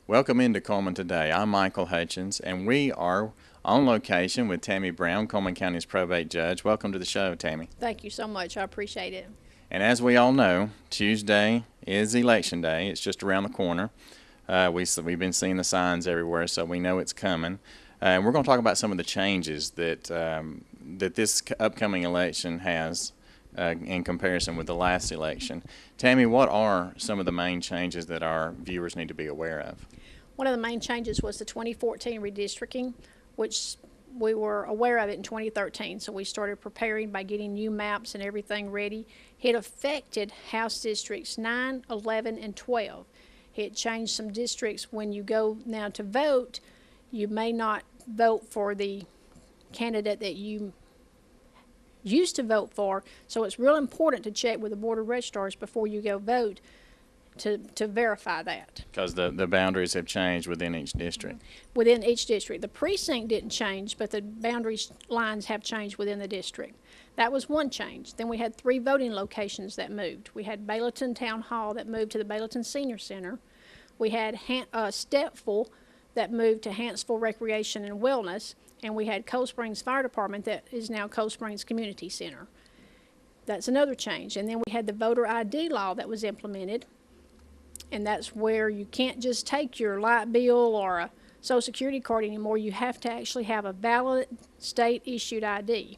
Welcome into Cullman today. I'm Michael Hutchins, and we are on location with Tammy Brown, Cullman County's probate judge. Welcome to the show, Tammy. Thank you so much. I appreciate it. And as we all know, Tuesday is Election Day. It's just around the corner. We've been seeing the signs everywhere, so we know it's coming. And we're going to talk about some of the changes that this upcoming election has in comparison with the last election. Tammy, what are some of the main changes that our viewers need to be aware of? One of the main changes was the 2014 redistricting, which we were aware of it in 2013, so we started preparing by getting new maps and everything ready. It affected House Districts 9, 11, and 12. It changed some districts. When you go now to vote, you may not vote for the candidate that you used to vote for, so it's real important to check with the Board of Registrars before you go vote to verify that. Because the boundaries have changed within each district. Within each district. The precinct didn't change, but the boundary lines have changed within the district. That was one change. Then we had 3 voting locations that moved. We had Bayleton Town Hall that moved to the Bayleton Senior Center. We had Stepful that moved to Hanceville Recreation and Wellness. And we had Cold Springs Fire Department that is now Cold Springs Community Center. That's another change. And then we had the voter ID law that was implemented. And that's where you can't just take your light bill or a Social Security card anymore. You have to actually have a valid state-issued ID.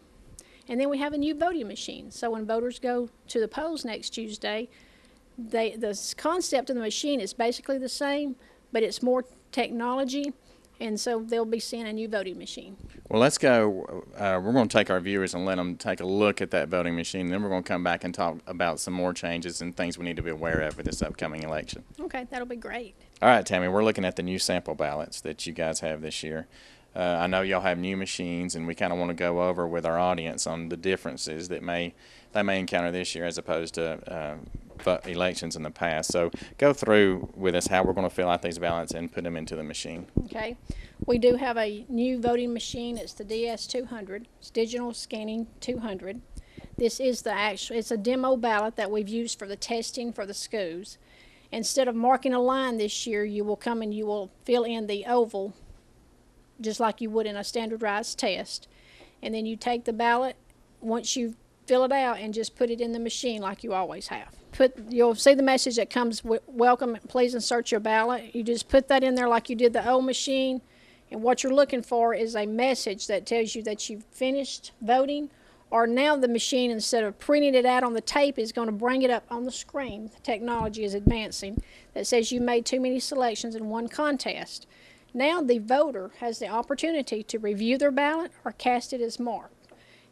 And then we have a new voting machine. So when voters go to the polls next Tuesday, the concept of the machine is basically the same, but it's more technology. And so they'll be seeing a new voting machine. Well, let's go. We're going to take our viewers and let them take a look at that voting machine. Then we're going to come back and talk about some more changes and things we need to be aware of for this upcoming election. Okay, that'll be great. All right, Tammy, we're looking at the new sample ballots that you guys have this year. I know y'all have new machines, and we kind of want to go over with our audience on the differences that they may encounter this year as opposed to elections in the past. So go through with us how we're going to fill out these ballots and put them into the machine. Okay. We do have a new voting machine. It's the DS200. It's digital scanning 200. This is it's a demo ballot that we've used for the testing for the schools. Instead of marking a line this year, you will come and you will fill in the oval just like you would in a standardized test. And then you take the ballot, once you fill it out, and just put it in the machine like you always have. You'll see the message that comes with welcome, please insert your ballot. You just put that in there like you did the old machine, and what you're looking for is a message that tells you that you've finished voting, or now the machine, instead of printing it out on the tape, is going to bring it up on the screen. The technology is advancing. That says you made too many selections in one contest. Now the voter has the opportunity to review their ballot or cast it as marked.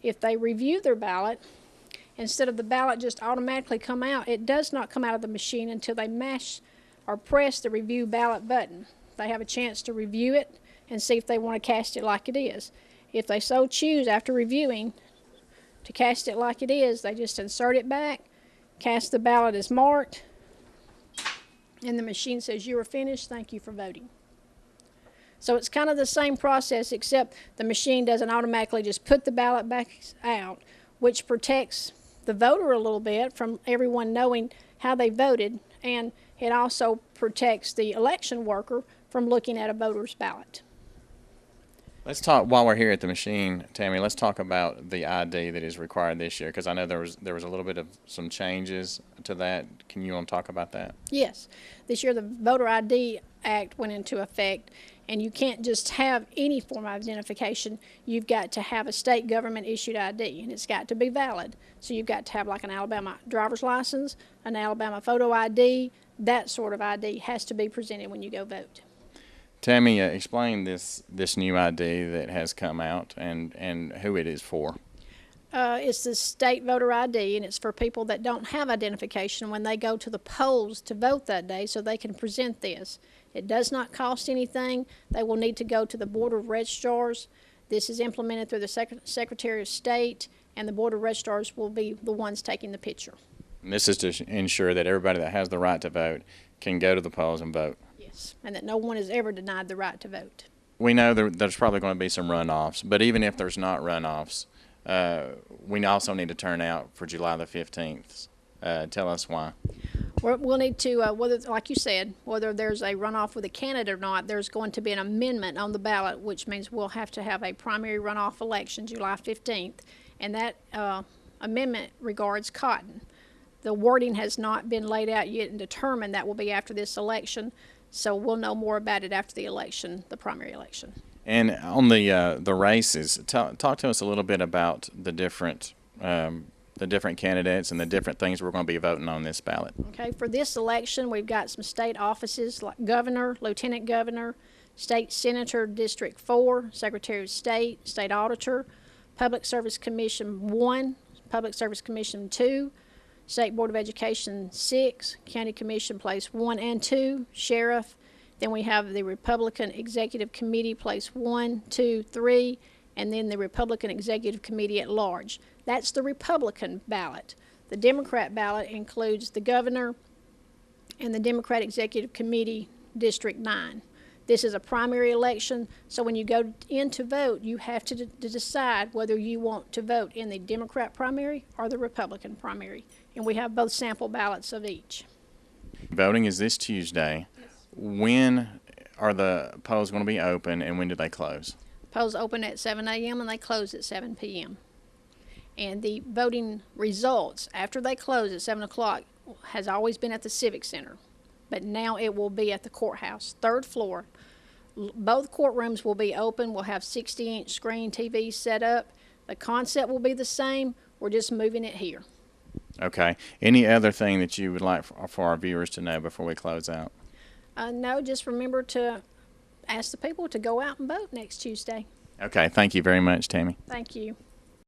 If they review their ballot, instead of the ballot just automatically come out, it does not come out of the machine until they mash or press the review ballot button. They have a chance to review it and see if they want to cast it like it is. If they so choose after reviewing to cast it like it is, they just insert it back, cast the ballot as marked, and the machine says you are finished, thank you for voting. So it's kind of the same process, except the machine doesn't automatically just put the ballot back out, which protects the voter a little bit from everyone knowing how they voted, and it also protects the election worker from looking at a voter's ballot. Let's talk, while we're here at the machine, Tammy, let's talk about the ID that is required this year, because I know there was a little bit of some changes to that. Can you talk about that? Yes. This year the Voter ID Act went into effect, and you can't just have any form of identification. You've got to have a state government issued ID, and it's got to be valid. So you've got to have like an Alabama driver's license, an Alabama photo ID. That sort of ID has to be presented when you go vote. Tammy, explain this new ID that has come out and who it is for. It's the state voter ID, and it's for people that don't have identification when they go to the polls to vote that day, so they can present this. It does not cost anything. They will need to go to the Board of Registrars. This is implemented through the Secretary of State, and the Board of Registrars will be the ones taking the picture. And this is to ensure that everybody that has the right to vote can go to the polls and vote. Yes, and that no one is ever denied the right to vote. We know there's probably going to be some runoffs, but even if there's not runoffs, we also need to turn out for July the 15th. Tell us why. We'll need to, whether, like you said, whether there's a runoff with a candidate or not, there's going to be an amendment on the ballot, which means we'll have to have a primary runoff election July 15th. And that amendment regards cotton. The wording has not been laid out yet and determined. That will be after this election. So we'll know more about it after the election, the primary election. And on the races, talk to us a little bit about the different candidates and the different things we're going to be voting on this ballot. Okay, for this election, we've got some state offices like governor, lieutenant governor, state senator, District 4, secretary of state, state auditor, Public Service Commission 1, Public Service Commission 2, State Board of Education 6, County Commission Place 1 and 2, Sheriff. Then we have the Republican Executive Committee Place 1, 2, 3, and then the Republican Executive Committee at large. That's the Republican ballot. The Democrat ballot includes the governor and the Democrat Executive Committee, District 9. This is a primary election, so when you go in to vote, you have to decide whether you want to vote in the Democrat primary or the Republican primary. And we have both sample ballots of each. Voting is this Tuesday. Yes. When are the polls going to be open, and when do they close? Polls open at 7 a.m. and they close at 7 p.m. And the voting results, after they close at 7 o'clock, has always been at the Civic Center. But now it will be at the courthouse, 3rd floor. Both courtrooms will be open. We'll have 60-inch screen TVs set up. The concept will be the same. We're just moving it here. Okay. Any other thing that you would like for our viewers to know before we close out? No, just remember to ask the people to go out and vote next Tuesday. Okay. Thank you very much, Tammy. Thank you.